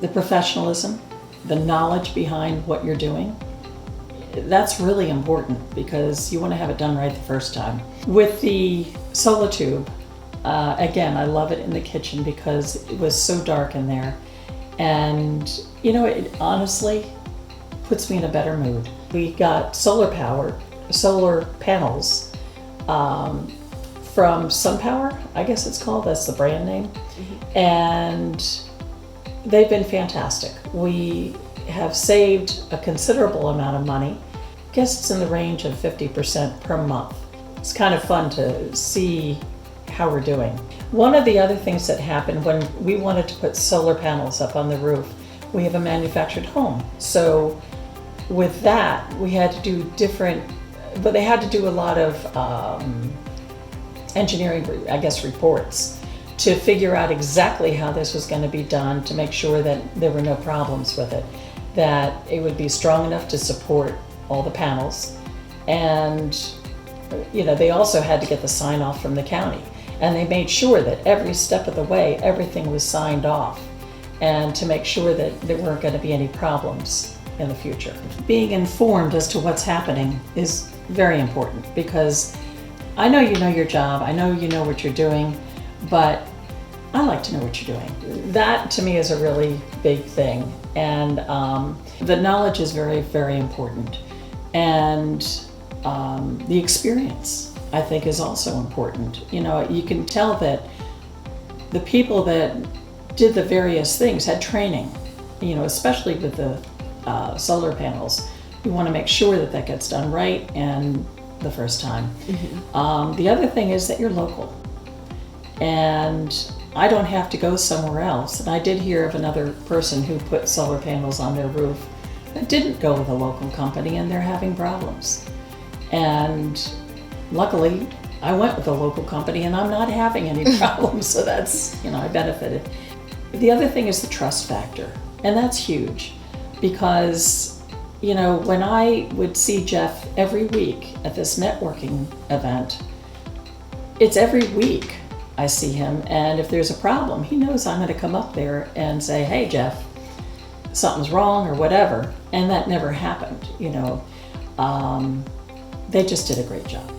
the professionalism, the knowledge behind what you're doing. That's really important because you want to have it done right the first time. With the solar tube, again, I love it in the kitchen because it was so dark in there. And, you know, it honestly puts me in a better mood. We got solar panels from SunPower, I guess it's called, that's the brand name. Mm-hmm. And they've been fantastic. We have saved a considerable amount of money. I guess it's in the range of 50% per month. It's kind of fun to see how we're doing. One of the other things that happened when we wanted to put solar panels up on the roof, we have a manufactured home. So with that, we had to do but they had to do a lot of engineering, I guess, reports to figure out exactly how this was going to be done to make sure that there were no problems with it, that it would be strong enough to support all the panels. And, you know, they also had to get the sign off from the county. And they made sure that every step of the way, everything was signed off, and to make sure that there weren't going to be any problems in the future. Being informed as to what's happening is very important because I know you know your job, I know you know what you're doing, but I like to know what you're doing. That to me is a really big thing, and the knowledge is very, very important. And the experience, I think, is also important. You know, you can tell that the people that did the various things had training, you know, especially with the solar panels. You want to make sure that that gets done right and the first time. Mm-hmm. The other thing is that you're local. And I don't have to go somewhere else. And I did hear of another person who put solar panels on their roof that didn't go with a local company, and they're having problems. And luckily, I went with a local company and I'm not having any problems, so that's, you know, I benefited. The other thing is the trust factor, and that's huge because, you know, when I would see Jeff every week at this networking event, it's every week I see him, and if there's a problem, he knows I'm going to come up there and say, hey, Jeff, something's wrong or whatever, and that never happened, you know. They just did a great job.